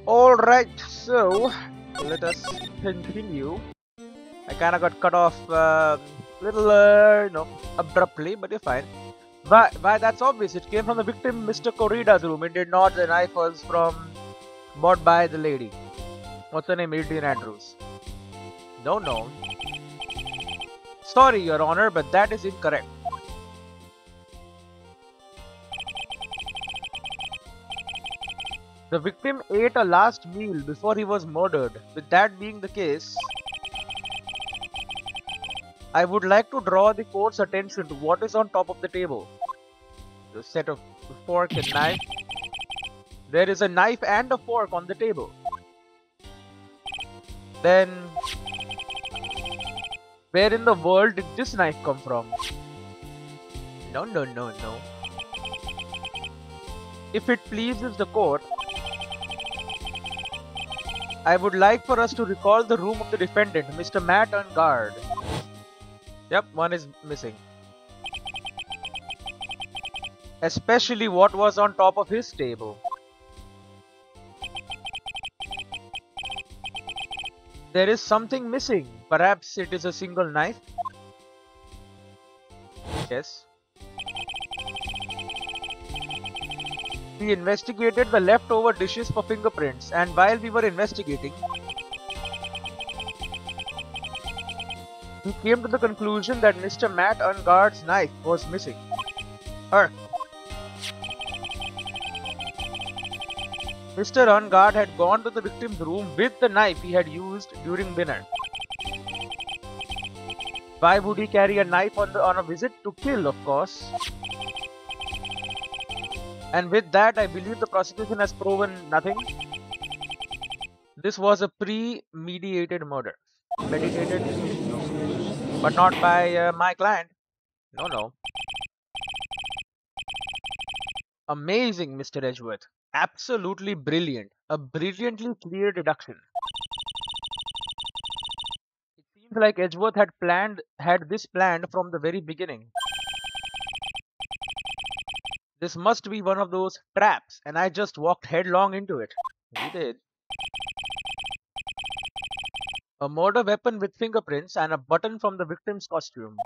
Alright, so let us continue. I kinda got cut off little, abruptly, but you're fine. Why, that's obvious. It came from the victim, Mr. Corrida's room. It did not. The knife was bought by the lady. What's her name? Adrian Andrews. Don't know. Sorry, Your Honor, but that is incorrect. The victim ate a last meal before he was murdered. With that being the case, I would like to draw the court's attention to what is on top of the table. The set of fork and knife. There is a knife and a fork on the table. Then, where in the world did this knife come from? No. If it pleases the court, I would like for us to recall the room of the defendant, Mr. Matt Ungard. Yep, one is missing. Especially what was on top of his table. There is something missing. Perhaps it is a single knife? Yes. We investigated the leftover dishes for fingerprints, and while we were investigating, we came to the conclusion that Mr. Matt Ungard's knife was missing. Mr. Ungard had gone to the victim's room with the knife he had used during dinner. Why would he carry a knife on a visit? To kill, of course. And with that, I believe the prosecution has proven nothing. This was a premeditated murder. Meditated, but not by my client. No. Amazing, Mr. Edgeworth. Absolutely brilliant. A brilliantly clear deduction. It seems like Edgeworth had this planned from the very beginning. This must be one of those traps, and I just walked headlong into it. You did. A murder weapon with fingerprints and a button from the victim's costume.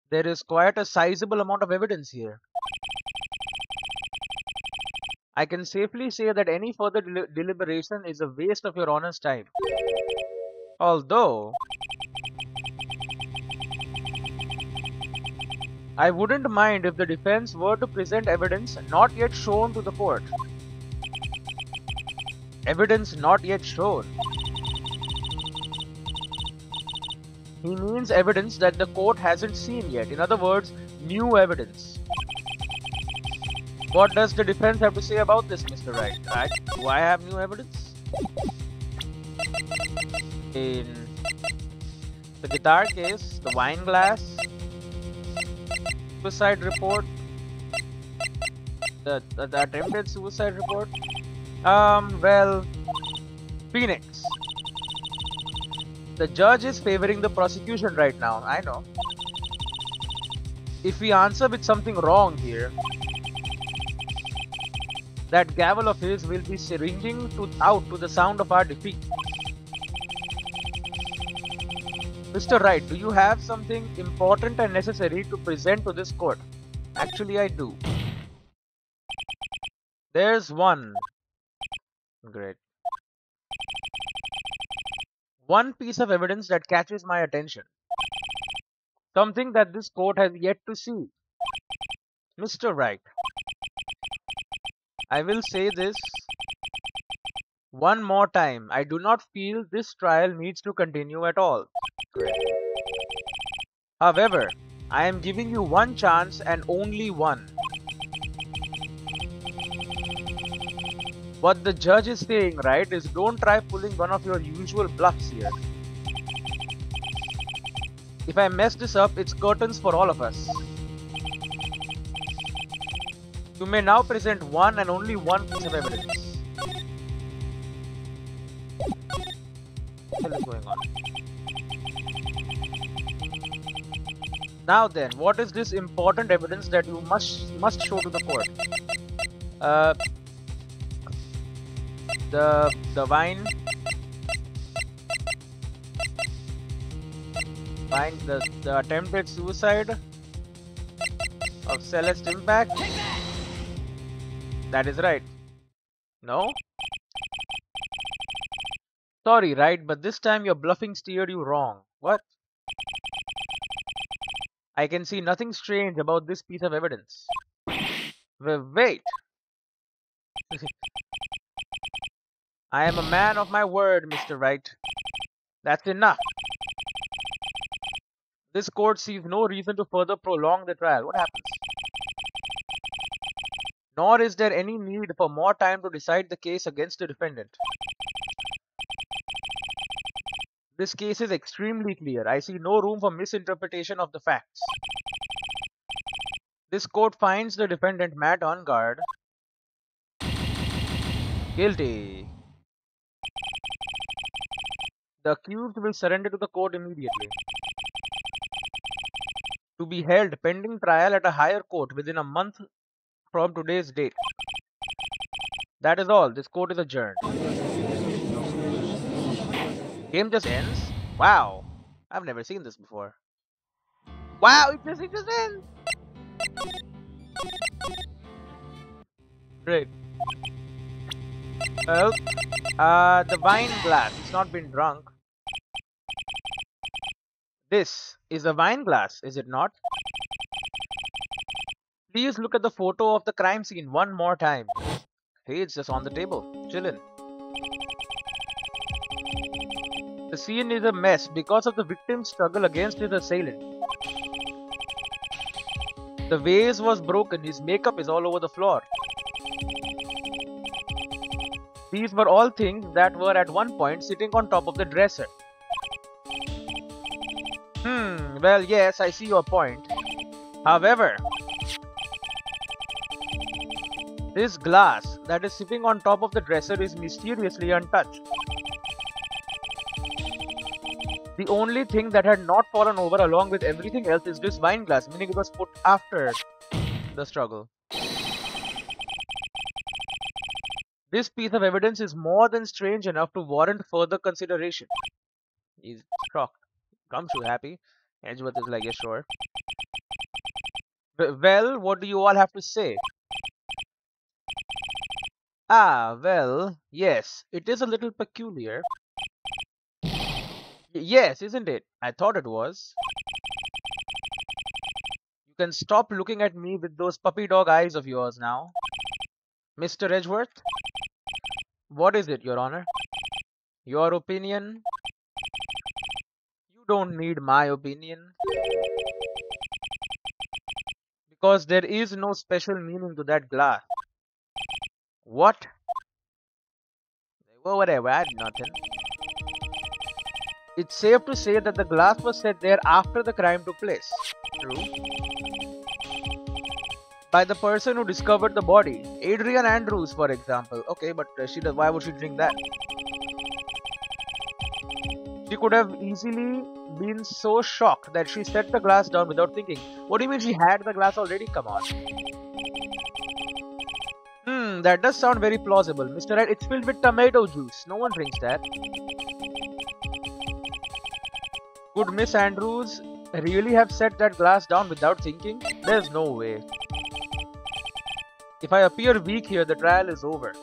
There is quite a sizable amount of evidence here. I can safely say that any further deliberation is a waste of Your Honor's time. Although, I wouldn't mind if the defense were to present evidence not yet shown to the court. Evidence not yet shown. He means evidence that the court hasn't seen yet. In other words, new evidence. What does the defense have to say about this, Mr. Wright? Do I have new evidence? In the guitar case, the wine glass, suicide report, the attempted suicide report. Well, Phoenix. The judge is favoring the prosecution right now, I know. If we answer with something wrong here, that gavel of his will be ringing out to the sound of our defeat. Mr. Wright, do you have something important and necessary to present to this court? Actually, I do. There's one. Great. One piece of evidence that catches my attention. Something that this court has yet to see. Mr. Wright, I will say this one more time. I do not feel this trial needs to continue at all. However, I am giving you one chance and only one. What the judge is saying, right, is don't try pulling one of your usual bluffs here. If I mess this up, it's curtains for all of us. You may now present one and only one piece of evidence. What is going on? Now then, what is this important evidence that you must show to the court? The wine, the attempted suicide of Celeste Impact. That is right. No? Sorry, right, but this time your bluffing steered you wrong. What? I can see nothing strange about this piece of evidence. Wait. I am a man of my word, Mr. Wright. That's enough. This court sees no reason to further prolong the trial. What happens? Nor is there any need for more time to decide the case against the defendant. This case is extremely clear. I see no room for misinterpretation of the facts. This court finds the defendant Matt on guard guilty. The accused will surrender to the court immediately, to be held pending trial at a higher court within a month from today's date. That is all. This court is adjourned. Game just ends? Wow. I've never seen this before. Wow, it just ends! Great. Well, the wine glass. It's not been drunk. This is a wine glass, is it not? Please look at the photo of the crime scene one more time. Hey, it's just on the table, chillin'. The scene is a mess because of the victim's struggle against his assailant. The vase was broken, his makeup is all over the floor. These were all things that were at one point sitting on top of the dresser. Well, yes, I see your point. However, this glass that is sitting on top of the dresser is mysteriously untouched. The only thing that had not fallen over along with everything else is this wine glass, meaning it was put after the struggle. This piece of evidence is more than strange enough to warrant further consideration. He's shocked. Gumshoe happy. Edgeworth is like, yeah, sure. Well, what do you all have to say? Well, yes, it is a little peculiar. Yes, isn't it? I thought it was. You can stop looking at me with those puppy dog eyes of yours now. Mr. Edgeworth? What is it, Your Honor? Your opinion? You don't need my opinion. Because there is no special meaning to that glass. What? Well, whatever, I had nothing. It's safe to say that the glass was set there after the crime took place. True. By the person who discovered the body. Adrian Andrews, for example. Okay, but why would she drink that? She could have easily been so shocked that she set the glass down without thinking. What do you mean she had the glass already? Come on. That does sound very plausible. Mr. Wright, it's filled with tomato juice. No one drinks that. Could Miss Andrews really have set that glass down without thinking? There's no way. If I appear weak here, the trial is over.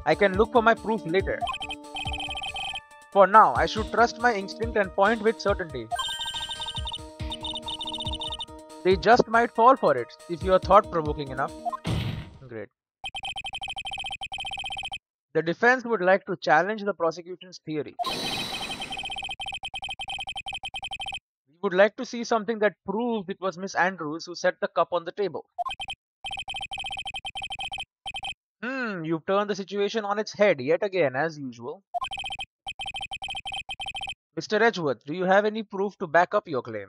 I can look for my proof later. For now, I should trust my instinct and point with certainty. They just might fall for it, if you are thought-provoking enough. Great. The defense would like to challenge the prosecution's theory. We would like to see something that proves it was Miss Andrews who set the cup on the table. You've turned the situation on its head yet again, as usual. Mr. Edgeworth, do you have any proof to back up your claim?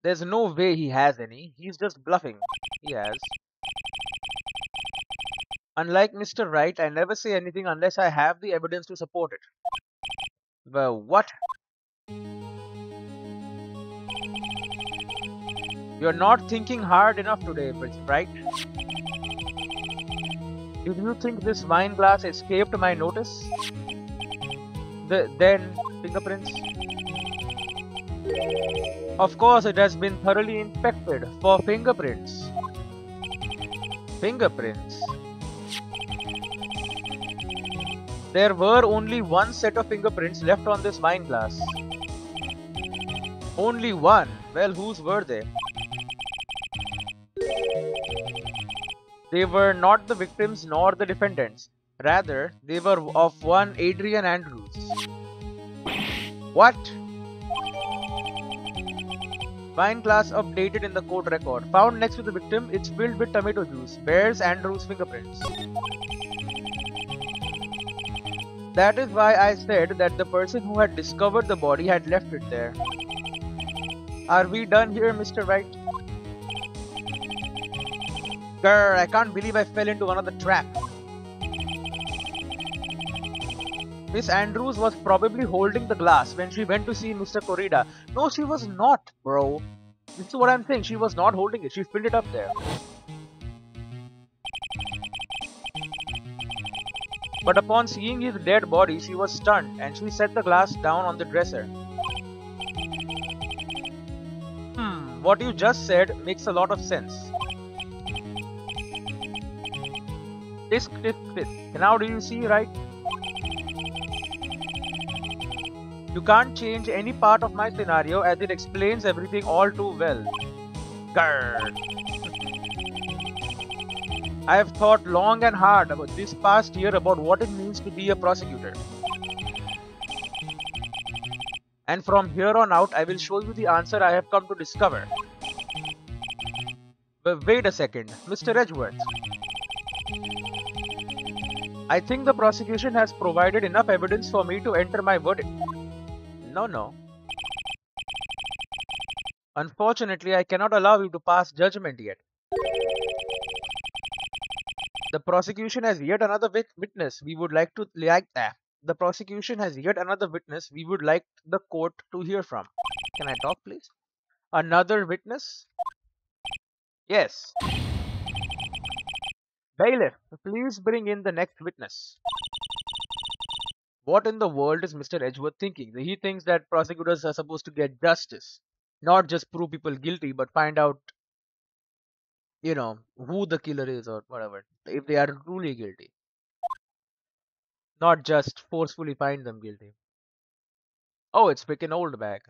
There's no way he has any. He's just bluffing. He has. Unlike Mr. Wright, I never say anything unless I have the evidence to support it. Well, what? You're not thinking hard enough today, Prince Wright. Did you think this wine glass escaped my notice? Then, fingerprints? Of course, it has been thoroughly inspected for fingerprints. Fingerprints? There were only one set of fingerprints left on this wine glass. Only one? Well, whose were they? They were not the victims nor the defendants. Rather, they were of one Adrian Andrews. What? Wine glass updated in the court record. Found next to the victim, it's filled with tomato juice. Bears Andrews' fingerprints. That is why I said that the person who had discovered the body had left it there. Are we done here, Mr. Wright? Grr, I can't believe I fell into another trap. Miss Andrews was probably holding the glass when she went to see Mr. Corrida. No, she was not, bro. This is what I'm saying. She was not holding it. She filled it up there. But upon seeing his dead body, she was stunned and she set the glass down on the dresser. What you just said makes a lot of sense. Tisk, tisk, tisk. Now do you see, right? You can't change any part of my scenario as it explains everything all too well. Grrr. I have thought long and hard about this past year about what it means to be a prosecutor. And from here on out, I will show you the answer I have come to discover. But wait a second, Mr. Edgeworth. I think the prosecution has provided enough evidence for me to enter my verdict. No. Unfortunately, I cannot allow you to pass judgment yet. The prosecution has yet another witness we would like The prosecution has yet another witness we would like the court to hear from. Can I talk, please? Another witness? Yes. Bailiff, please bring in the next witness. What in the world is Mr. Edgeworth thinking? He thinks that prosecutors are supposed to get justice. Not just prove people guilty, but find out, who the killer is or whatever. If they are truly guilty. Not just forcefully find them guilty. Oh, it's freaking old bag.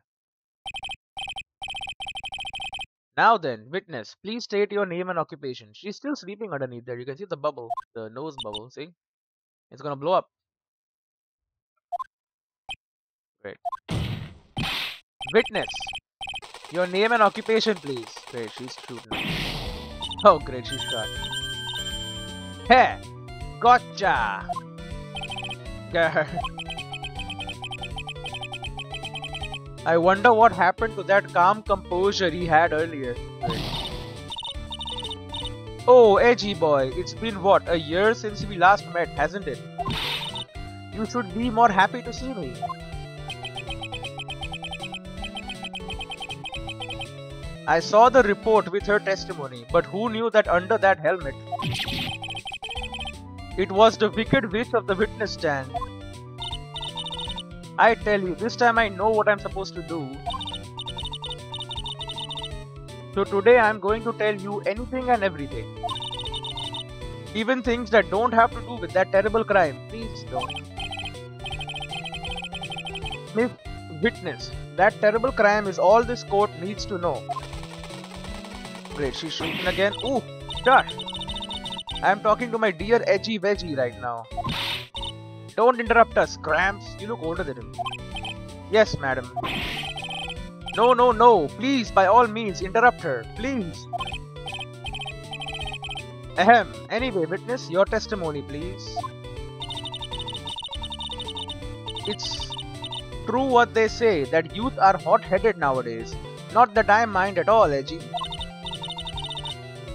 Now then, witness, please state your name and occupation. She's still sleeping underneath there. You can see the bubble, the nose bubble, see? It's gonna blow up. Great. Witness, your name and occupation, please. Great, she's shooting. Oh, great, she's shot. Hey, gotcha. I wonder what happened to that calm composure he had earlier. Oh, edgy boy, it's been what, a year since we last met, hasn't it? You should be more happy to see me. I saw the report with her testimony, but who knew that under that helmet? It was the wicked witch of the witness stand. I tell you, this time I know what I'm supposed to do. So today I'm going to tell you anything and everything. Even things that don't have to do with that terrible crime. Please don't. Miss Witness, that terrible crime is all this court needs to know. Great, she's shooting again. Ooh, shush. I'm talking to my dear edgy veggie right now. Don't interrupt us, Cramps. You look older than him. Yes, madam. No. Please, by all means, interrupt her. Please. Ahem. Anyway, witness, your testimony, please. It's true what they say, that youth are hot-headed nowadays. Not that I mind at all, edgy.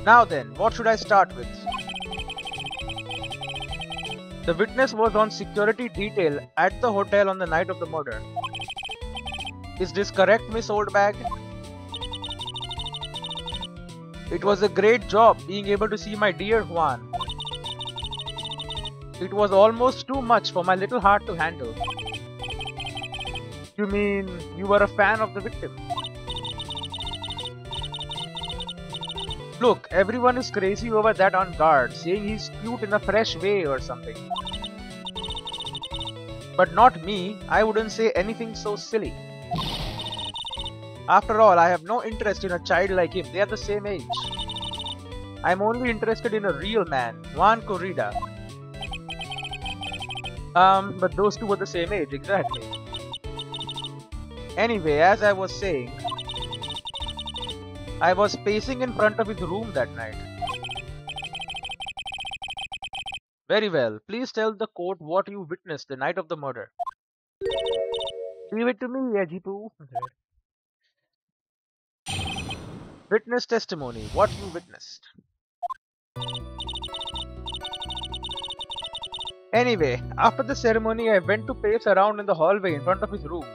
Now then, what should I start with? The witness was on security detail at the hotel on the night of the murder. Is this correct, Miss Oldbag? It was a great job being able to see my dear Juan. It was almost too much for my little heart to handle. You mean you were a fan of the victim? Look, everyone is crazy over that on guard, saying he's cute in a fresh way or something. But not me, I wouldn't say anything so silly. After all, I have no interest in a child like him, they are the same age. I'm only interested in a real man, Juan Corrida. But those two were the same age, exactly. Anyway, as I was saying, I was pacing in front of his room that night. Very well, please tell the court what you witnessed the night of the murder. Leave it to me, Yajipu. Witness testimony, what you witnessed. Anyway, after the ceremony, I went to pace around in the hallway in front of his room.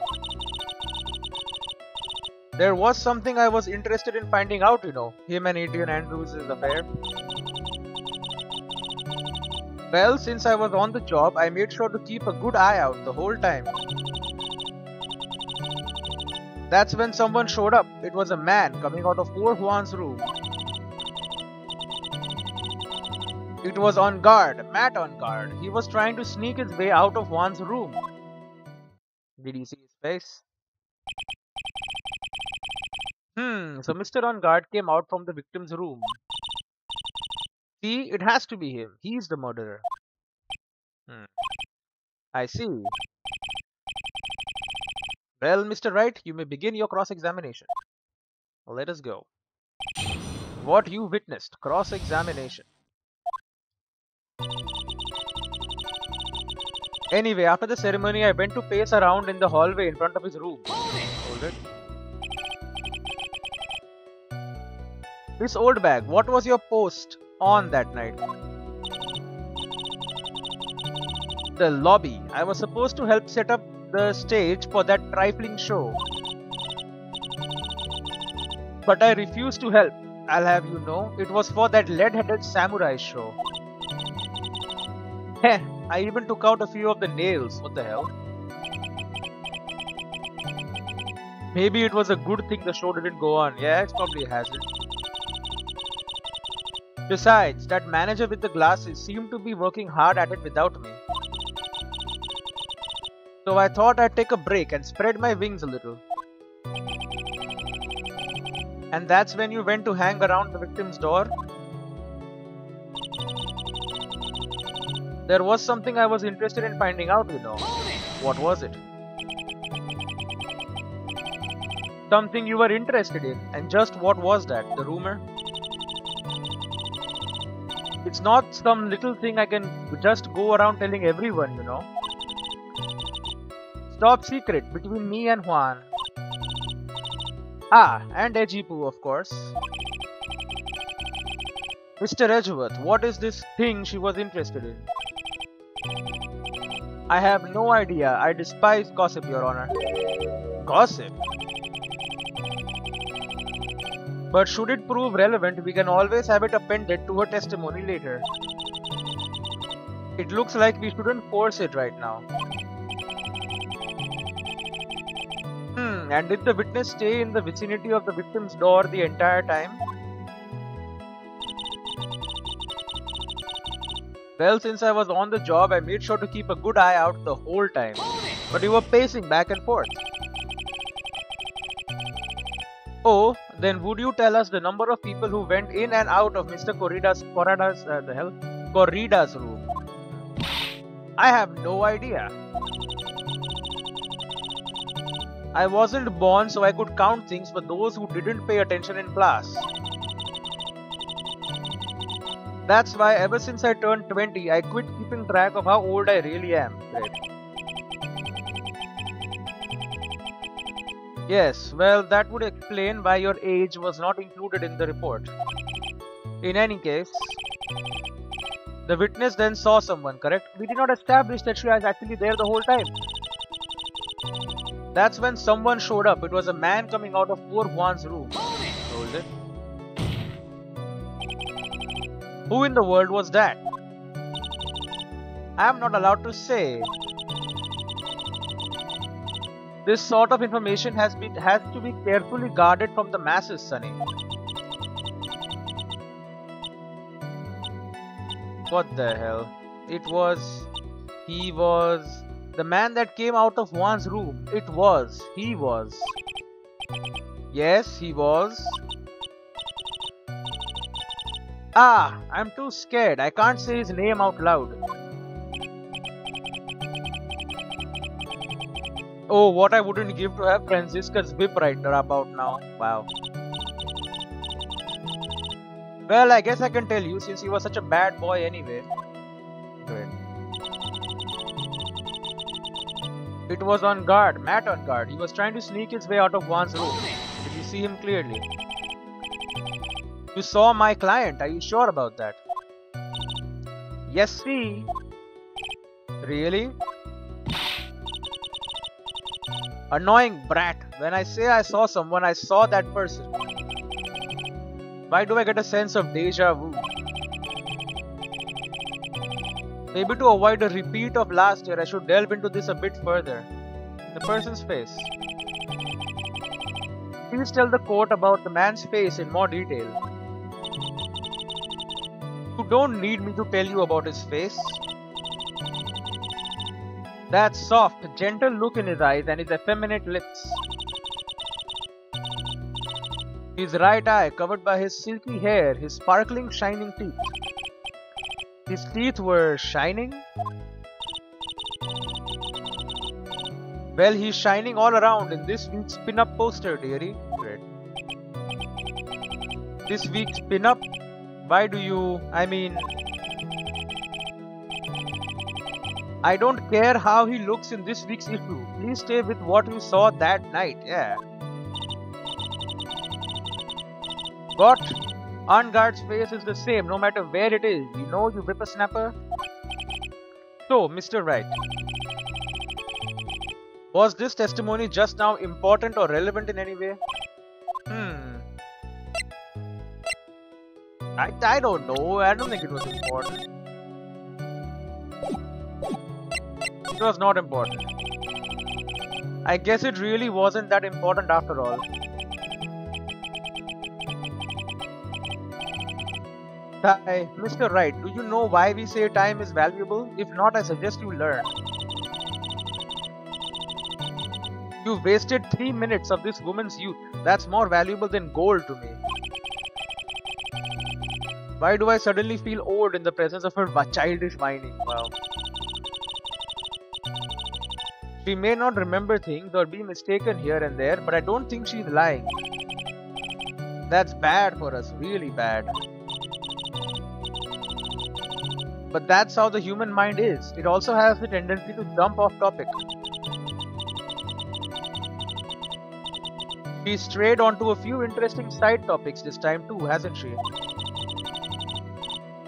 There was something I was interested in finding out, you know, him and Adrian Andrews' affair. Well, since I was on the job, I made sure to keep a good eye out the whole time. That's when someone showed up. It was a man coming out of poor Juan's room. It was on guard, Matt on guard. He was trying to sneak his way out of Juan's room. Did you see his face? So Mr. On guard came out from the victim's room. See, it has to be him. He's the murderer. I see. Well, Mr. Wright, you may begin your cross-examination. Let us go. What you witnessed, cross-examination. Anyway, after the ceremony, I went to pace around in the hallway in front of his room. Hold it. Miss Oldbag, what was your post on that night? The lobby. I was supposed to help set up the stage for that trifling show. But I refused to help. I'll have you know, it was for that lead-headed samurai show. Heh, I even took out a few of the nails. What the hell? Maybe it was a good thing the show didn't go on. Yeah, it's probably a hazard. Besides, that manager with the glasses seemed to be working hard at it without me. So I thought I'd take a break and spread my wings a little. And that's when you went to hang around the victim's door? There was something I was interested in finding out, you know. What was it? Something you were interested in. And just what was that? The rumor? It's not some little thing I can just go around telling everyone, you know. Top secret between me and Juan. Ah, and Ejipu, of course. Mr. Edgeworth, what is this thing she was interested in? I have no idea. I despise gossip, Your Honor. Gossip? But should it prove relevant, we can always have it appended to her testimony later. It looks like we shouldn't force it right now. And did the witness stay in the vicinity of the victim's door the entire time? Well, since I was on the job, I made sure to keep a good eye out the whole time. But you were pacing back and forth. Oh, then would you tell us the number of people who went in and out of Mr. Corrida's room? I have no idea. I wasn't born so I could count things for those who didn't pay attention in class. That's why ever since I turned 20, I quit keeping track of how old I really am. Fred. Yes, well, that would explain why your age was not included in the report. In any case, the witness then saw someone, correct? We did not establish that she was actually there the whole time. That's when someone showed up. It was a man coming out of poor Juan's room. Hold it. Who in the world was that? I am not allowed to say. This sort of information has to be carefully guarded from the masses, Sonny. What the hell? He was the man that came out of one's room. He was. Yes, he was. Ah, I'm too scared. I can't say his name out loud. Oh, what I wouldn't give to have Franziska's whip right about now. Wow. Well, I guess I can tell you since he was such a bad boy anyway. Great. It was on guard, Matt on guard. He was trying to sneak his way out of one's room. Did you see him clearly? You saw my client, are you sure about that? Yes, see. Really? Annoying brat. When I say I saw someone, I saw that person. Why do I get a sense of deja vu? Maybe to avoid a repeat of last year, I should delve into this a bit further. The person's face. Please tell the court about the man's face in more detail. You don't need me to tell you about his face. That soft, gentle look in his eyes and his effeminate lips. His right eye covered by his silky hair, his sparkling, shining teeth. His teeth were shining? Well, he's shining all around in this week's pin-up poster, dearie. Great. This week's pin-up? Why do you... I don't care how he looks in this week's issue. Please stay with what you saw that night, yeah. What? On-guard's face is the same no matter where it is, you know, you whippersnapper. So, Mr. Wright. Was this testimony just now important or relevant in any way? I don't know. I don't think it was important. It was not important. I guess it really wasn't that important after all. Hi, Mr. Wright, do you know why we say time is valuable? If not, I suggest you learn. You've wasted 3 minutes of this woman's youth. That's more valuable than gold to me. Why do I suddenly feel old in the presence of her childish whining? Wow. She may not remember things or be mistaken here and there, but I don't think she's lying. That's bad for us, really bad. But that's how the human mind is. It also has the tendency to jump off topic. She strayed onto a few interesting side topics this time too, hasn't she?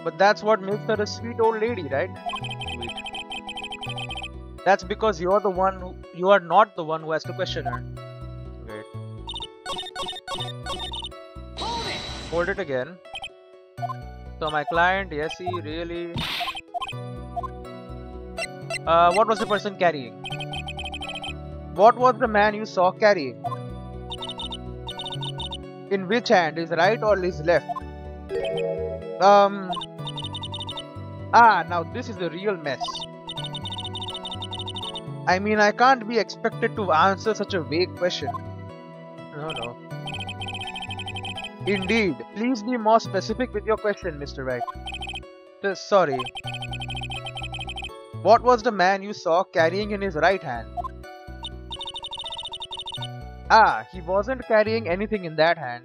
But that's what makes her a sweet old lady, right? Sweet. That's because you are not the one who has to question her. Wait. Hold it again. So my client, yes, he really... what was the person carrying? What was the man you saw carrying? In which hand? His right or his left? Now this is a real mess. I mean, I can't be expected to answer such a vague question. No. Indeed. Please be more specific with your question, Mr. Wright. Sorry. What was the man you saw carrying in his right hand? He wasn't carrying anything in that hand.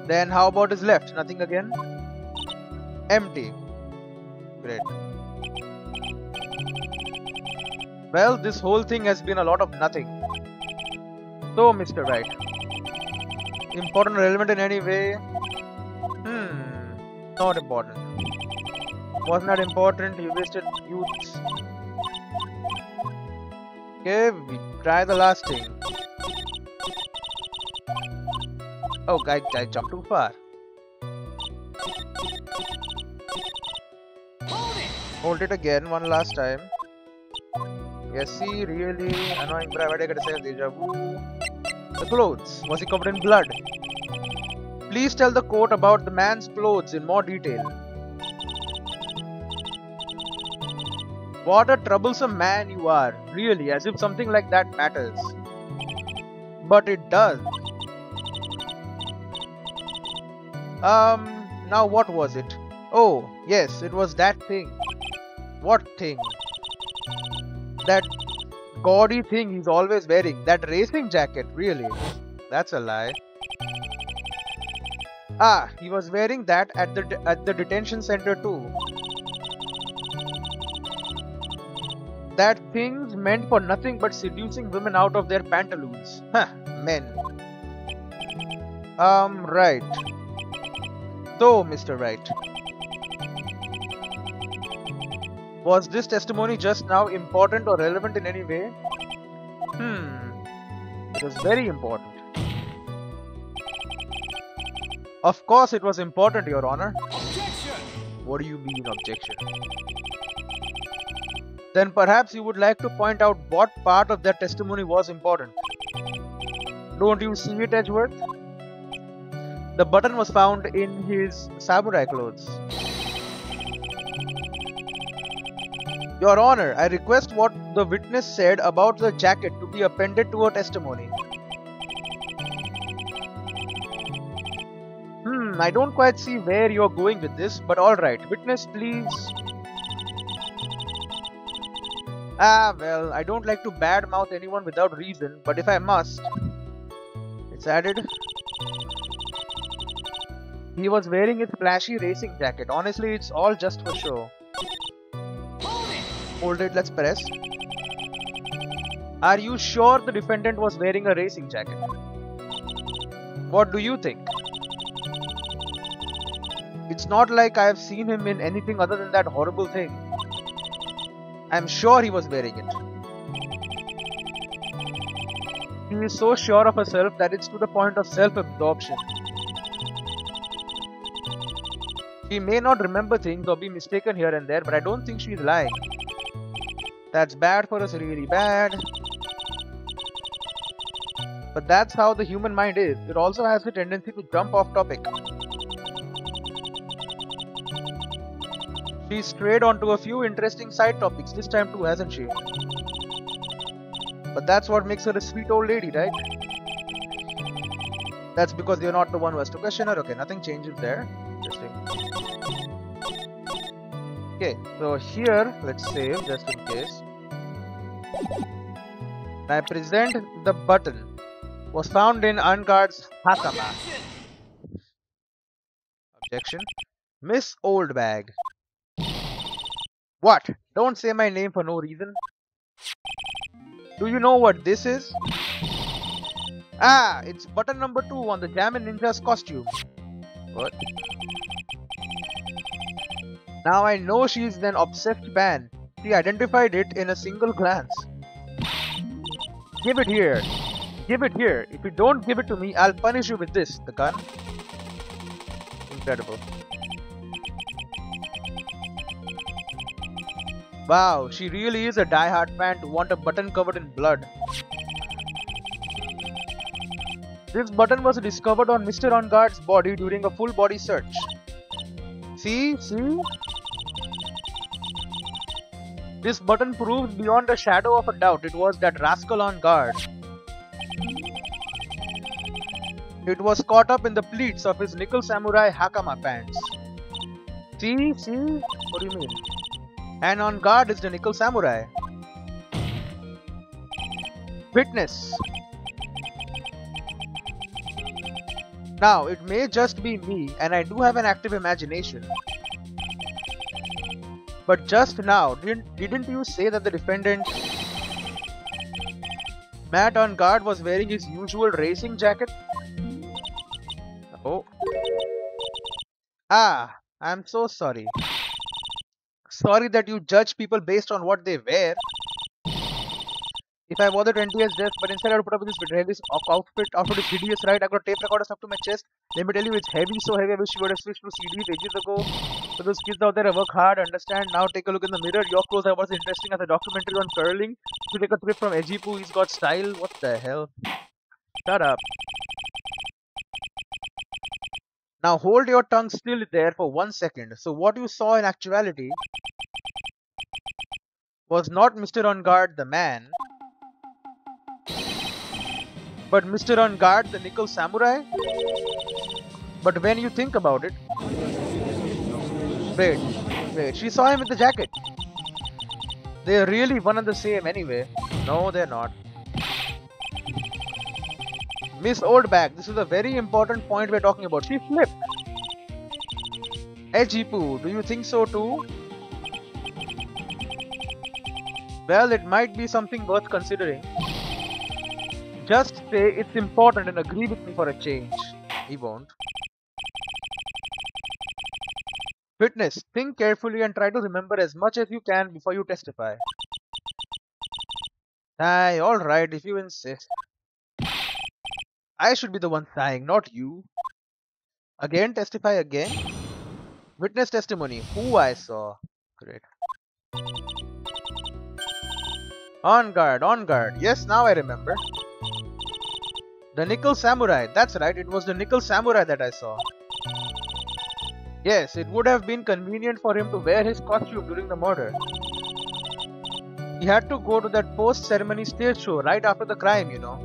Then how about his left? Nothing again? Empty. Great. Well, this whole thing has been a lot of nothing. So, Mr. Wright. Important or relevant in any way? Not important. Wasn't that important? You wasted youths. Okay, we try the last thing. Oh, I jumped too far. Hold it again, one last time. Yes, see, really annoying. But I gotta say, deja vu. The clothes. Was he covered in blood? Please tell the court about the man's clothes in more detail. What a troublesome man you are, really, as if something like that matters. But it does. Now what was it? Oh, yes, it was that thing. What thing? That gaudy thing he's always wearing. That racing jacket, really. That's a lie. Ah, he was wearing that at the detention center too. That thing's meant for nothing but seducing women out of their pantaloons. Huh, men. Right. So, Mr. Wright, was this testimony just now important or relevant in any way? It was very important. Of course it was important, Your Honor. Objection! What do you mean, objection? Then perhaps you would like to point out what part of that testimony was important. Don't you see it, Edgeworth? The button was found in his samurai clothes. Your Honor, I request what the witness said about the jacket to be appended to her testimony. I don't quite see where you're going with this, but alright. Witness, please. Well, I don't like to badmouth anyone without reason, but if I must, it's added. He was wearing his flashy racing jacket. Honestly, it's all just for show. Hold it, let's press. Are you sure the defendant was wearing a racing jacket? What do you think? It's not like I have seen him in anything other than that horrible thing. I'm sure he was wearing it. She is so sure of herself that it's to the point of self-absorption. She may not remember things or be mistaken here and there, but I don't think she's lying. That's bad for us, really bad. But that's how the human mind is. It also has the tendency to jump off topic. She strayed onto a few interesting side topics this time too, hasn't she? But that's what makes her a sweet old lady, right? That's because you're not the one who has to question her. Okay, nothing changes there. Interesting. Okay, so here, let's save just in case. I present the button. Was found in Unguard's Hakama. Objection. Miss Oldbag. What? Don't say my name for no reason. Do you know what this is? Ah, it's button number 2 on the Jammin' Ninja's costume. What? Now I know she's an obsessed fan. She identified it in a single glance. Give it here. Give it here. If you don't give it to me, I'll punish you with this. The gun. Incredible. Wow, she really is a die-hard fan to want a button covered in blood. This button was discovered on Mr. On Guard's body during a full body search. See? This button proves beyond a shadow of a doubt it was that rascal on guard. It was caught up in the pleats of his nickel samurai hakama pants. See? What do you mean? And on guard is the nickel samurai. Witness. Now, it may just be me, and I do have an active imagination. But just now, didn't you say that the defendant, Matt on guard, was wearing his usual racing jacket? Oh. Ah, I'm so sorry. Sorry that you judge people based on what they wear. If I wore the 20th dress, but instead I would put up with this outfit is hideous, right? I got tape recorder stuck to my chest. Let me tell you, it's heavy, so heavy. I wish you would have switched to CDs ages ago. For those kids out there, I work hard, understand. Now take a look in the mirror. Your clothes are what's interesting as a documentary on curling. To take a trip from Ejipu, he's got style. What the hell? Shut up. Now hold your tongue still there for 1 second. So what you saw in actuality was not Mr. On Guard the man, but Mr. On Guard the Nickel Samurai. But when you think about it, wait, she saw him with the jacket. They're really one and the same anyway. No, they're not. Miss Oldback, this is a very important point we're talking about. She flipped. Ejipu, do you think so too? Well, it might be something worth considering. Just say it's important and agree with me for a change. He won't. Witness, think carefully and try to remember as much as you can before you testify. Aye, alright, if you insist. I should be the one sighing, not you. Again, testify again. Witness testimony, who I saw. Great. On guard. Yes, now I remember. The Nickel Samurai, that's right, it was the Nickel Samurai that I saw. Yes, it would have been convenient for him to wear his costume during the murder. He had to go to that post-ceremony stage show right after the crime, you know.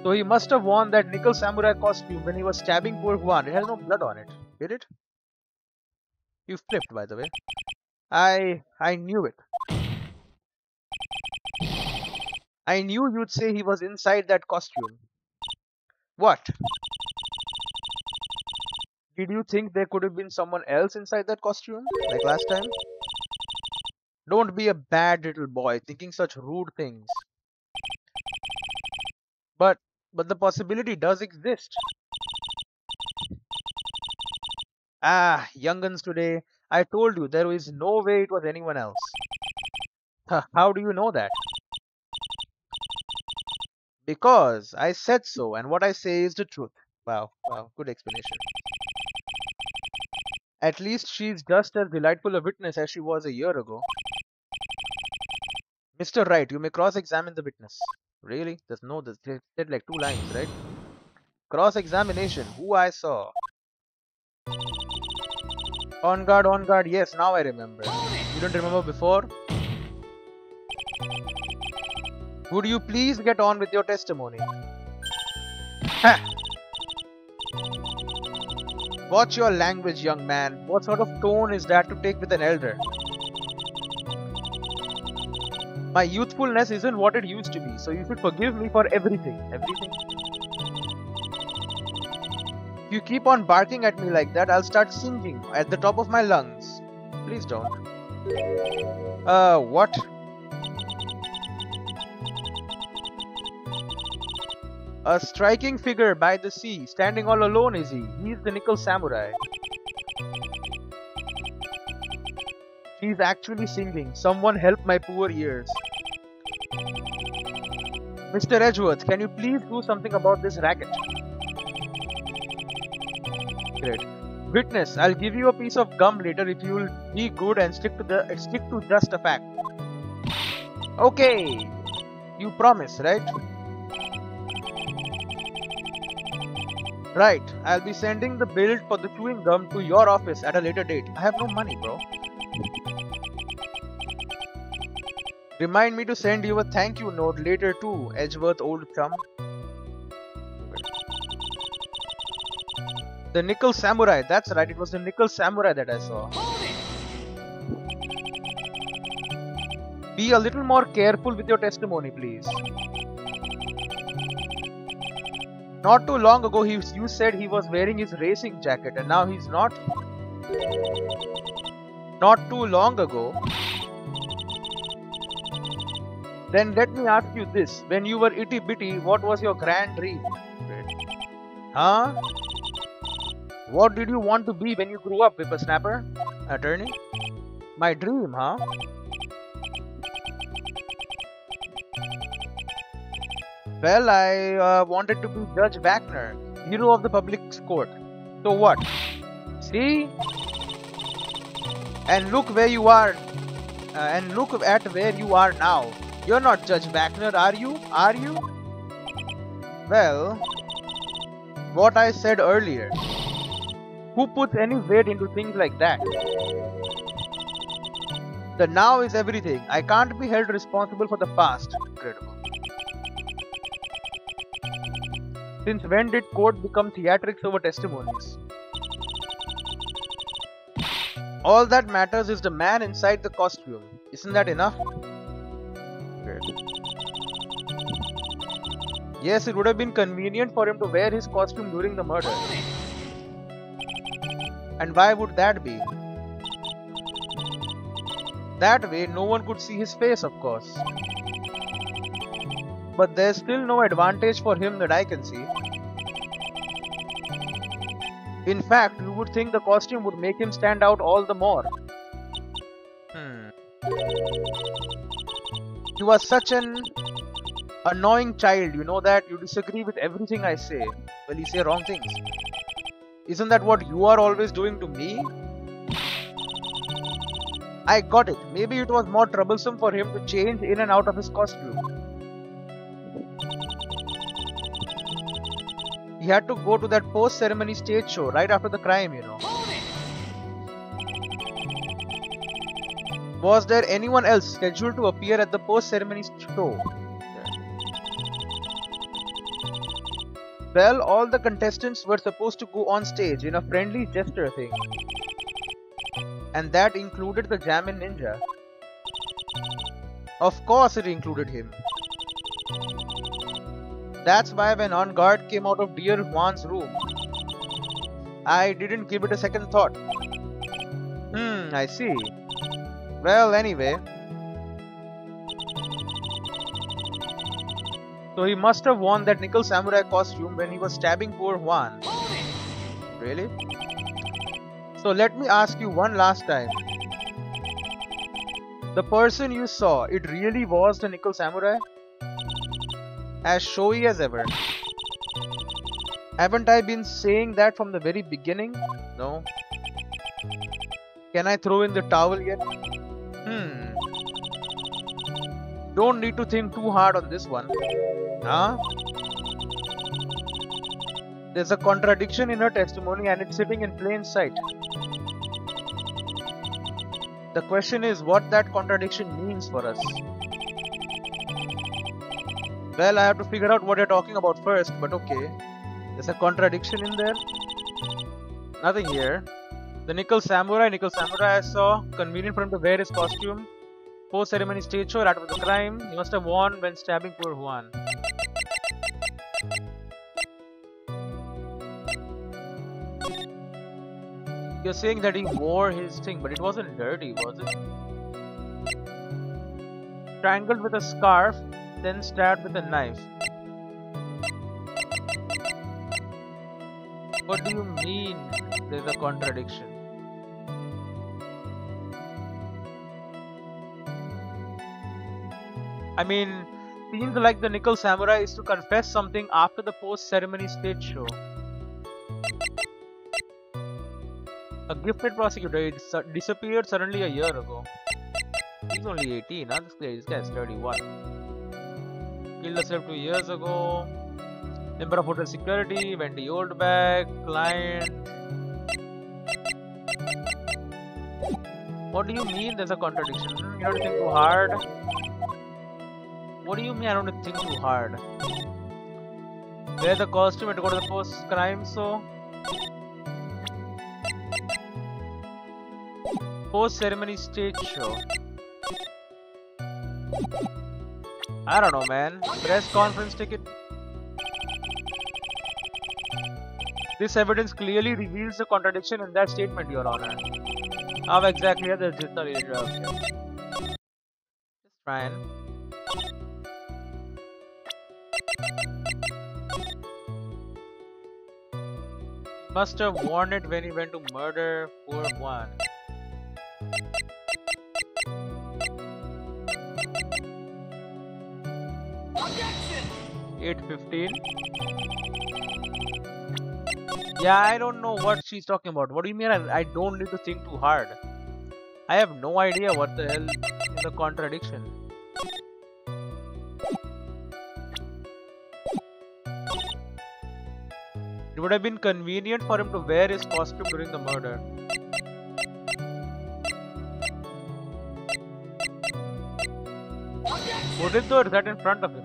So he must have worn that Nickel Samurai costume when he was stabbing poor Juan. It has no blood on it, did it? You flipped, by the way. I knew it. I knew you'd say he was inside that costume. What? Did you think there could have been someone else inside that costume, like last time? Don't be a bad little boy thinking such rude things. But the possibility does exist. Ah, young'uns today, I told you there is no way it was anyone else. How do you know that? Because I said so, and what I say is the truth. Wow, good explanation. At least she's just as delightful a witness as she was a year ago. Mr. Wright, you may cross-examine the witness. Really? They said like 2 lines, right? Cross-examination, who I saw. On guard, yes, now I remember. You don't remember before? Would you please get on with your testimony? Ha! Watch your language, young man. What sort of tone is that to take with an elder? My youthfulness isn't what it used to be, so you should forgive me for everything. Everything? If you keep on barking at me like that, I'll start singing at the top of my lungs. Please don't. What? A striking figure by the sea, standing all alone is he. He's the Nickel Samurai. She's actually singing. Someone help my poor ears. Mr. Edgeworth, can you please do something about this racket? Great. Witness, I'll give you a piece of gum later if you'll be good and stick to just a fact. Okay. You promise, right? Right, I'll be sending the bill for the chewing gum to your office at a later date. I have no money, bro. Remind me to send you a thank you note later too, Edgeworth old chum. The Nickel Samurai, that's right, it was the Nickel Samurai that I saw. Be a little more careful with your testimony, please. Not too long ago, you said he was wearing his racing jacket and now he's not. Not too long ago. Then let me ask you this. When you were itty bitty, what was your grand dream? Huh? What did you want to be when you grew up, whippersnapper? Attorney? My dream, huh? Well, I wanted to be Judge Wagner, hero of the public court. So what? See? And look where you are. And look at where you are now. You're not Judge Wagner, are you? Are you? Well, what I said earlier. Who puts any weight into things like that? The now is everything. I can't be held responsible for the past. Incredible. Since when did court become theatrics over testimonies? All that matters is the man inside the costume. Isn't that enough? Good. Yes, it would have been convenient for him to wear his costume during the murder. And why would that be? That way, no one could see his face, of course. But there's still no advantage for him that I can see. In fact, you would think the costume would make him stand out all the more. You are such an annoying child, you know that? You disagree with everything I say. Well, you say wrong things. Isn't that what you are always doing to me? I got it. Maybe it was more troublesome for him to change in and out of his costume. He had to go to that post-ceremony stage show right after the crime, you know. Was there anyone else scheduled to appear at the post-ceremony show? Well, all the contestants were supposed to go on stage in a friendly gesture thing. And that included the Jammin' Ninja. Of course it included him. That's why when On Guard came out of dear Juan's room, I didn't give it a second thought. I see. Well, anyway. So he must have worn that nickel samurai costume when he was stabbing poor Juan. Really? So let me ask you one last time. The person you saw, it really was the nickel samurai? As showy as ever. Haven't I been saying that from the very beginning? No. Can I throw in the towel yet? Don't need to think too hard on this one. Huh? There's a contradiction in her testimony and it's sitting in plain sight. The question is what that contradiction means for us. Well, I have to figure out what you're talking about first, but okay. There's a contradiction in there. Nothing here. The nickel samurai I saw. Convenient for him to wear his costume. Post-ceremony stage show right after the crime. He must have worn when stabbing poor Juan. You're saying that he wore his thing, but it wasn't dirty, was it? Strangled with a scarf, then stabbed with a knife. What do you mean there's a contradiction? I mean, seems like the nickel samurai is to confess something after the post-ceremony stage show. A gifted prosecutor, he disappeared suddenly a year ago. He's only 18, huh? This guy's 31. Killed herself 2 years ago. Member of hotel security, went to old bag, client. What do you mean there's a contradiction? You don't think too hard? What do you mean I don't think too hard? Wear the costume and to go to the post-crime show? Post-ceremony stage show. I don't know, man. Press conference ticket. This evidence clearly reveals the contradiction in that statement, Your Honor. How exactly is this? Okay. Just trying. Must have worn it when he went to murder poor Juan. 8:15. Yeah, I don't know what she's talking about. What do you mean I don't need to think too hard? I have no idea what the hell is the contradiction. It would have been convenient for him to wear his costume during the murder. Would it though? Is that in front of him?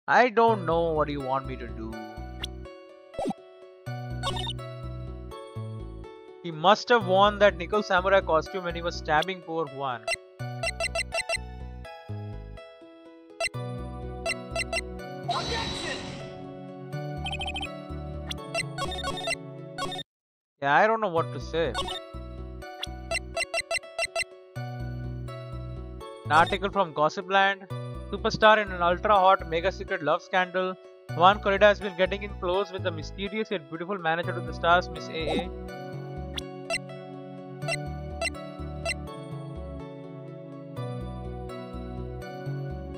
I don't know what you want me to do. He must have worn that nickel samurai costume when he was stabbing poor Juan. Yeah, I don't know what to say. An article from Gossipland. Superstar in an ultra-hot, mega-secret love scandal. Juan Corrida has been getting in close with the mysterious yet beautiful manager to the stars, Miss A.A.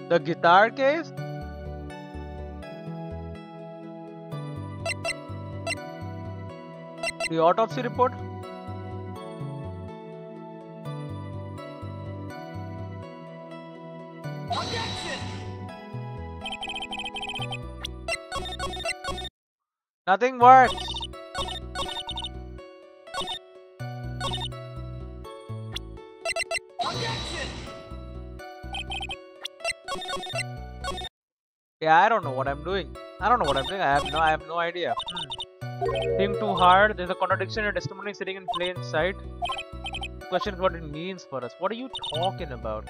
The guitar case? The autopsy report? Nothing works. Yeah, I don't know what I'm doing. I have no idea. Think too hard. There's a contradiction in testimony sitting in plain sight. The question is what it means for us. What are you talking about?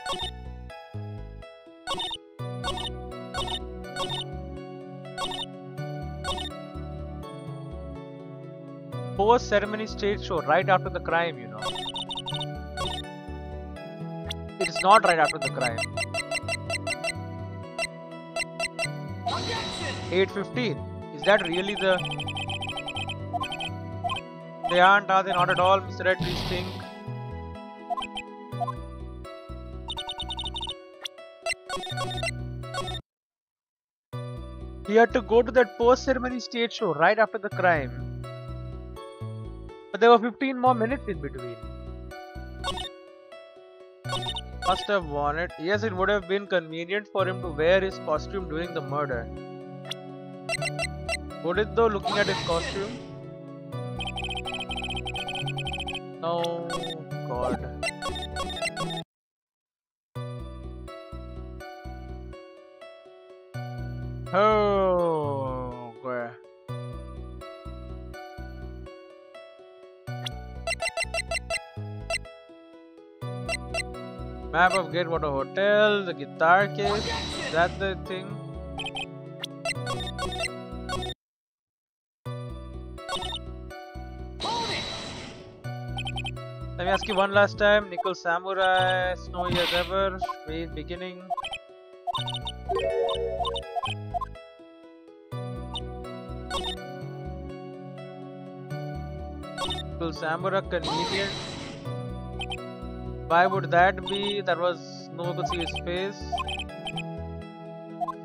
Post-ceremony stage show right after the crime, you know. It is not right after the crime. 8:15. Is that really the... They aren't, are they? Not at all, Mr. Red, please think. He had to go to that post-ceremony stage show right after the crime. But there were 15 more minutes in between. Must have worn it. Yes, it would have been convenient for him to wear his costume during the murder. Would it though, looking at his costume? Oh God. Oh God. Map of Gatewater Hotel, the guitar case, is that the thing? Let me ask you one last time. Nickel Samurai, Snowy as ever, beginning. Nickel Samurai, convenient. Why would that be? That was no one could see his face.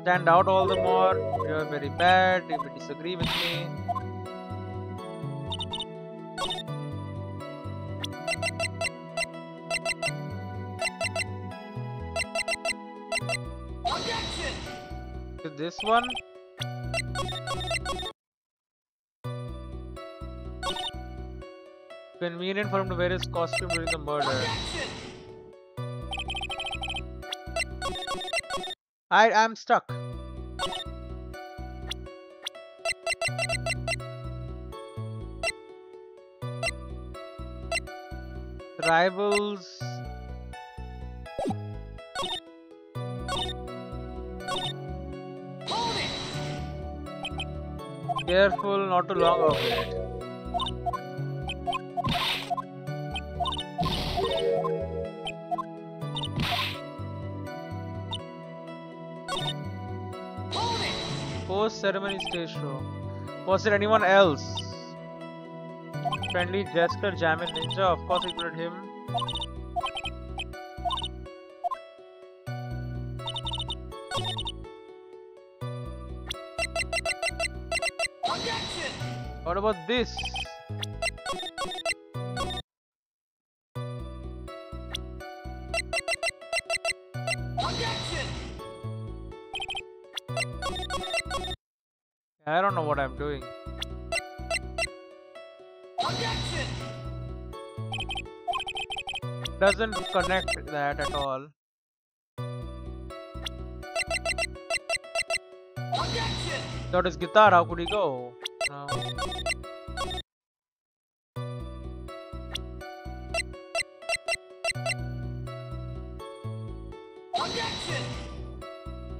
Stand out all the more. You're very bad. If you disagree with me. To this one. Convenient for him to wear his costume during the murder. I'm stuck. Rivals. Careful not to long of it. Post-ceremony stage show. Was there anyone else? Friendly Jester, Jammin Ninja, of course included him. about this? I don't know what I'm doing. Doesn't connect that at all. Got his guitar, how could he go? No.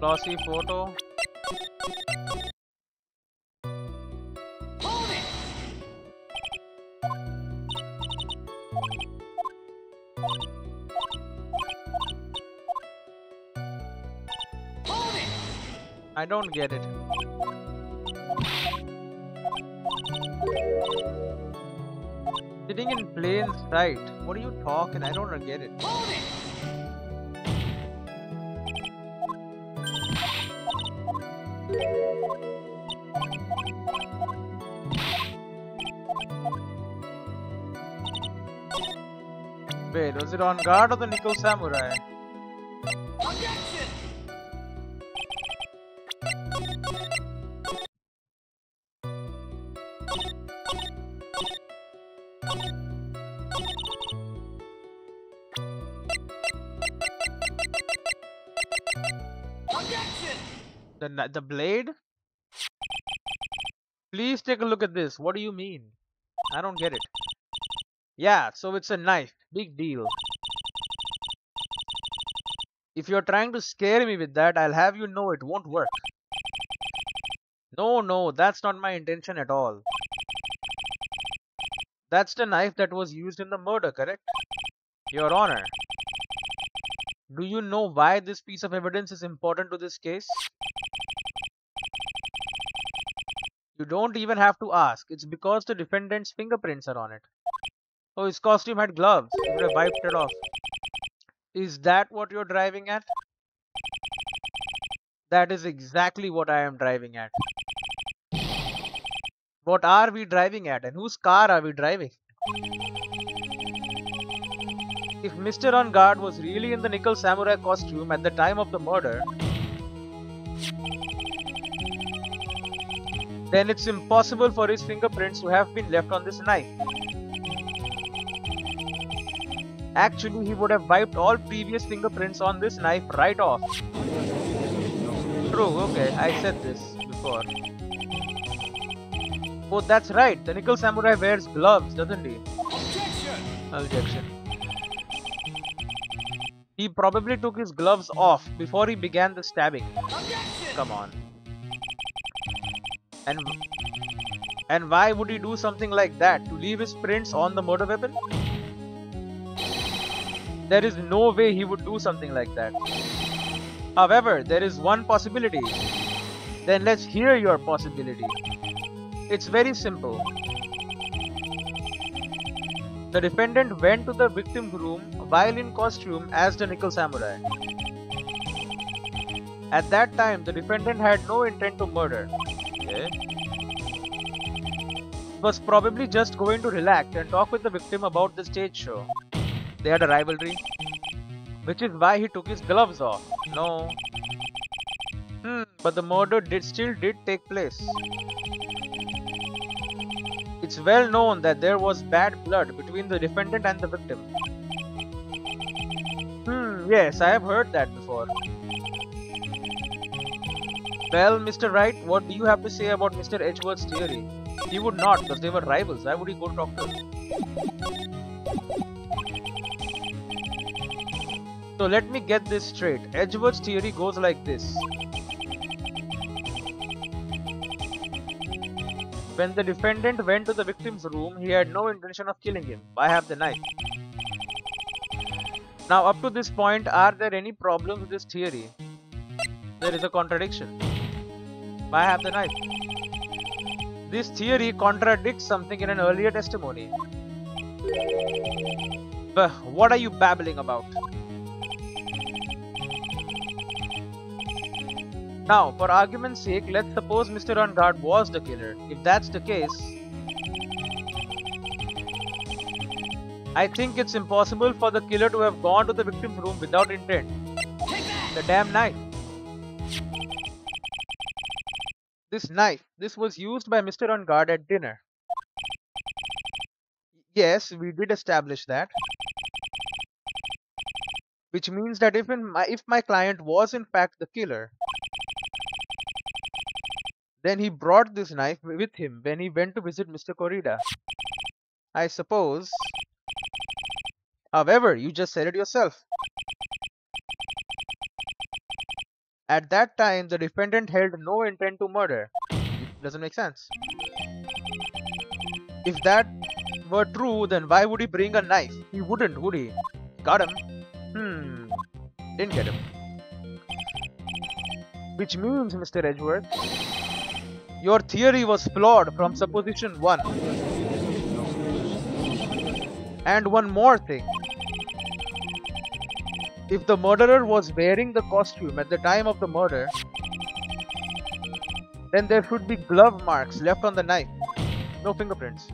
Glossy photo. I don't get it. Sitting in plain sight. What are you talking? I don't get it. Wait, was it on guard or the nickel samurai? The blade? Please take a look at this. What do you mean? I don't get it. Yeah, so it's a knife. Big deal. If you're trying to scare me with that, I'll have you know it won't work. No, that's not my intention at all. That's the knife that was used in the murder, correct? Your Honor. Do you know why this piece of evidence is important to this case? You don't even have to ask. It's because the defendant's fingerprints are on it. Oh, his costume had gloves. He would have wiped it off. Is that what you're driving at? That is exactly what I am driving at. What are we driving at, and whose car are we driving? If Mr. On Guard was really in the nickel samurai costume at the time of the murder, then it's impossible for his fingerprints to have been left on this knife. Actually, he would have wiped all previous fingerprints on this knife right off. True, okay, I said this before. Oh, that's right, the nickel samurai wears gloves, doesn't he? Objection. He probably took his gloves off before he began the stabbing. Come on. And why would he do something like that? To leave his prints on the murder weapon? There is no way he would do something like that. However, there is one possibility. Then let's hear your possibility. It's very simple. The defendant went to the victim's room while in costume as the nickel samurai. At that time, the defendant had no intent to murder. Okay. He was probably just going to relax and talk with the victim about the stage show. They had a rivalry, which is why he took his gloves off. No. But the murder still did take place. It's well known that there was bad blood between the defendant and the victim. Yes, I have heard that before. Well, Mr. Wright, what do you have to say about Mr. Edgeworth's theory? He would not, because they were rivals. Why would he go talk to him? So let me get this straight. Edgeworth's theory goes like this. When the defendant went to the victim's room, he had no intention of killing him. Why have the knife? Now, up to this point, are there any problems with this theory? There is a contradiction. Why have the knife? This theory contradicts something in an earlier testimony. But what are you babbling about? Now, for argument's sake, let's suppose Mr. On Guard was the killer. If that's the case, I think it's impossible for the killer to have gone to the victim's room without intent. The damn knife. This was used by Mr. On Guard at dinner. Yes, we did establish that. Which means that if my client was in fact the killer, then he brought this knife with him when he went to visit Mr. Corrida. I suppose. However, you just said it yourself. At that time, the defendant held no intent to murder. It doesn't make sense. If that were true, then why would he bring a knife? He wouldn't, would he? Got him. Didn't get him. Which means, Mr. Edgeworth, your theory was flawed from supposition 1. And one more thing. If the murderer was wearing the costume at the time of the murder, then there should be glove marks left on the knife. No fingerprints.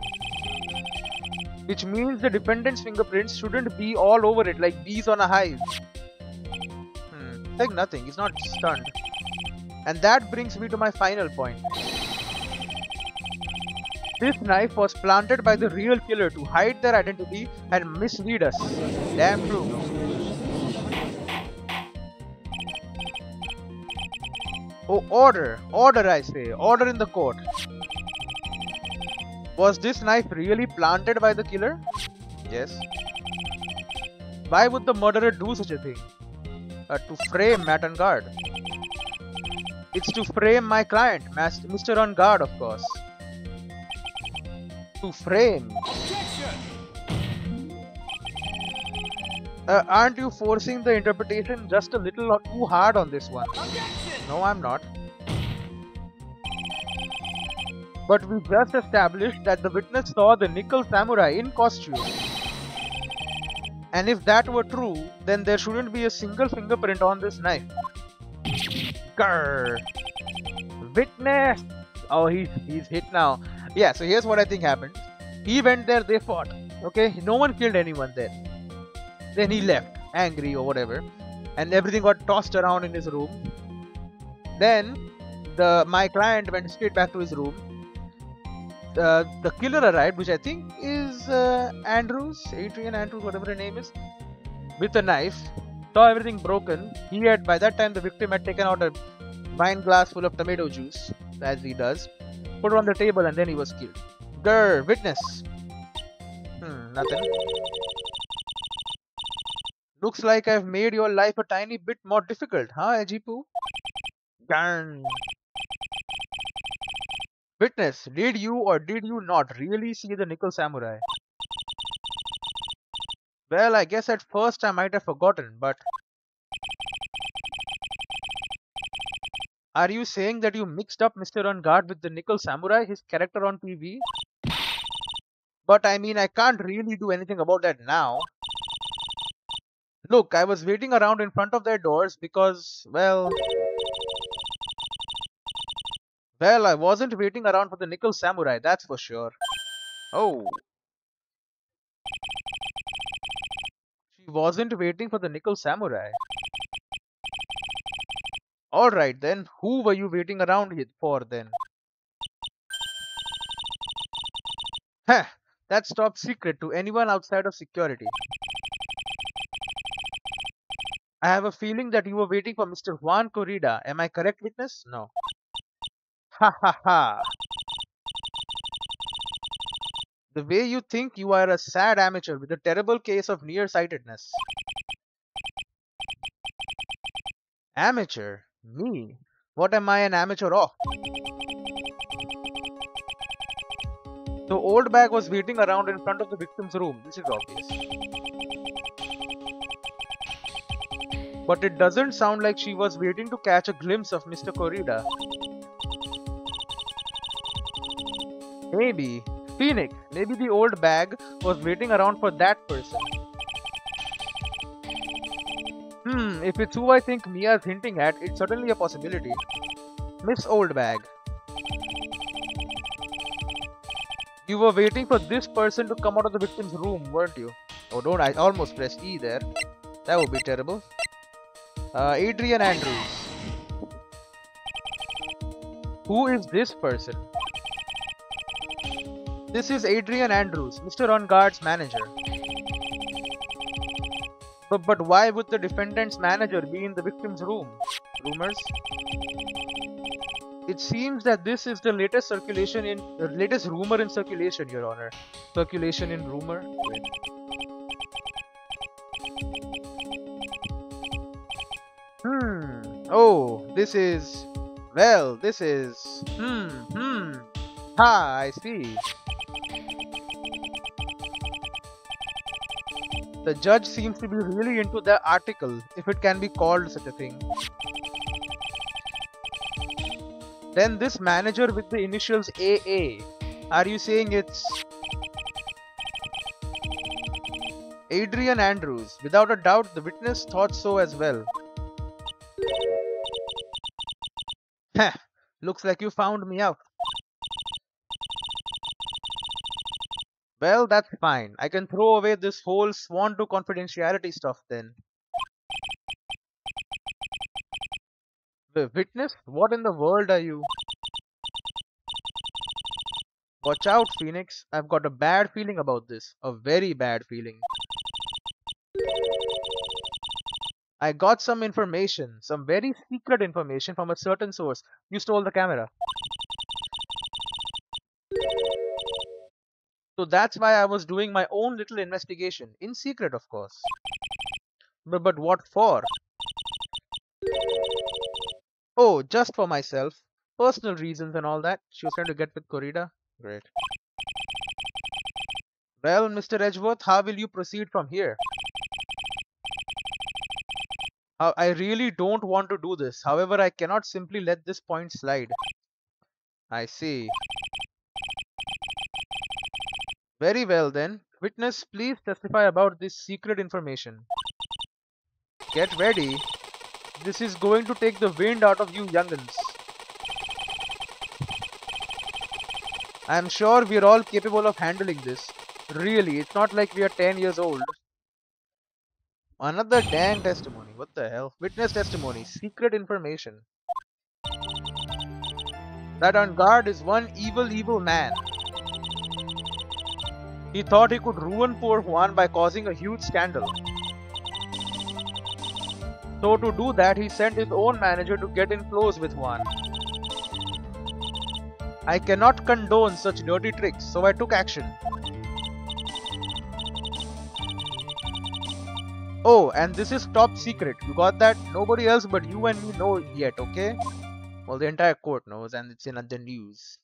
Which means the defendant's fingerprints shouldn't be all over it like bees on a hive. Like nothing, he's not stunned. And that brings me to my final point. This knife was planted by the real killer to hide their identity and mislead us. Damn true. Oh, order! Order, I say. Order in the court. Was this knife really planted by the killer? Yes. Why would the murderer do such a thing? To frame Matt on Guard. It's to frame my client, Mr. On Guard, of course. To frame. Aren't you forcing the interpretation just a little too hard on this one? No, I'm not. But we just established that the witness saw the nickel samurai in costume. And if that were true, then there shouldn't be a single fingerprint on this knife. Grrr. Witness! Oh, he's hit now. Yeah, so here's what I think happened. He went there, they fought. Okay, no one killed anyone there. Then he left, angry or whatever. And everything got tossed around in his room. Then, my client went straight back to his room. The killer arrived, which I think is Adrian Andrews, whatever her name is, with a knife. Saw everything broken. He had, by that time, the victim had taken out a wine glass full of tomato juice, as he does, put it on the table, and then he was killed. Grr, witness. Nothing. Looks like I've made your life a tiny bit more difficult, huh, Ejipu? Garn. Witness, did you or did you not really see the nickel samurai? Well, I guess at first I might have forgotten, but... Are you saying that you mixed up Mr. On Guard with the nickel samurai, his character on TV? But I mean, I can't really do anything about that now. Look, I was waiting around in front of their doors because, well, I wasn't waiting around for the nickel samurai, that's for sure. Oh. She wasn't waiting for the nickel samurai. Alright then, who were you waiting around for then? Heh, that's top secret to anyone outside of security. I have a feeling that you were waiting for Mr. Juan Corrida. Am I correct, witness? No. Ha ha ha. The way you think, you are a sad amateur with a terrible case of nearsightedness. Amateur? Me? What am I an amateur of? So old bag was waiting around in front of the victim's room. This is obvious. But it doesn't sound like she was waiting to catch a glimpse of Mr. Corrida. Maybe. Phoenix. Maybe the old bag was waiting around for that person. If it's who I think Mia's hinting at, it's certainly a possibility. Miss Old Bag. You were waiting for this person to come out of the victim's room, weren't you? Oh, don't I almost pressed E there. That would be terrible. Adrian Andrews. Who is this person? This is Adrian Andrews, Mr. On Guard's manager. But why would the defendant's manager be in the victim's room? Rumors? It seems that this is the latest rumor in circulation, Your Honor. Circulation in rumor? Wait. Oh, this is... Well, this is... Ha, I see. The judge seems to be really into the article, if it can be called such a thing. Then this manager with the initials AA, are you saying it's Adrian Andrews? Without a doubt, the witness thought so as well. Heh, looks like you found me out. Well, that's fine. I can throw away this whole sworn to confidentiality stuff then. The witness? What in the world are you? Watch out, Phoenix. I've got a bad feeling about this. A very bad feeling. I got some information, some very secret information from a certain source. You stole the camera. So that's why I was doing my own little investigation. In secret, of course. But what for? Oh, just for myself. Personal reasons and all that. She was trying to get with Corrida. Great. Well, Mr. Edgeworth, how will you proceed from here? I really don't want to do this. However, I cannot simply let this point slide. I see. Very well then. Witness, please testify about this secret information. Get ready. This is going to take the wind out of you young'uns. I am sure we are all capable of handling this. Really, it's not like we are 10 years old. Another dang testimony. What the hell? Witness testimony. Secret information. That on guard is one evil man. He thought he could ruin poor Juan by causing a huge scandal. So to do that, he sent his own manager to get in close with Juan. I cannot condone such dirty tricks, so I took action. Oh, and this is top secret. You got that? Nobody else but you and me know yet, okay? Well, the entire court knows, and it's in the news.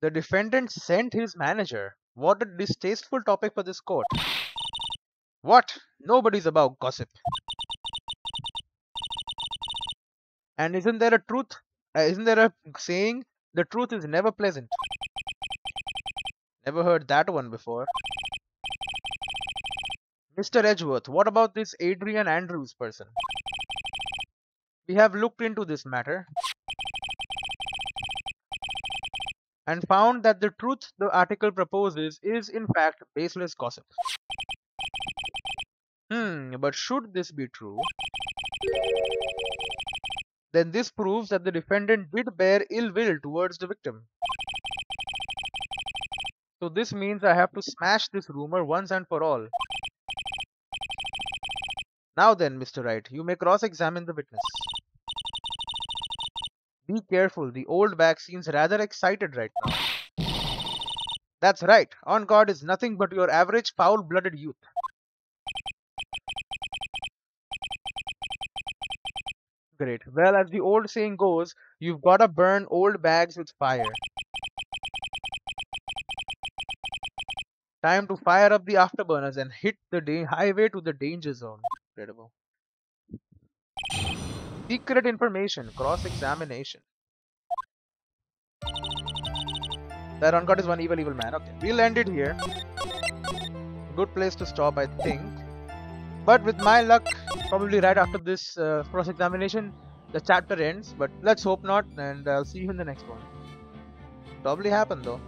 The defendant sent his manager. What a distasteful topic for this court. What? Nobody's about gossip. And isn't there a truth? Isn't there a saying? The truth is never pleasant. Never heard that one before. Mr. Edgeworth, what about this Adrian Andrews person? We have looked into this matter and found that the truth the article proposes is in fact baseless gossip. But should this be true, then this proves that the defendant did bear ill will towards the victim. So this means I have to smash this rumor once and for all. Now then, Mr. Wright, you may cross-examine the witness. Be careful, the old bag seems rather excited right now. That's right, on guard is nothing but your average foul-blooded youth. Great. Well, as the old saying goes, you've gotta burn old bags with fire. Time to fire up the afterburners and hit the highway to the danger zone. Incredible. Secret information, cross-examination. That on guard is one evil man. Okay, we'll end it here. Good place to stop, I think. But with my luck, probably right after this cross-examination, the chapter ends. But let's hope not, and I'll see you in the next one. Probably happen though.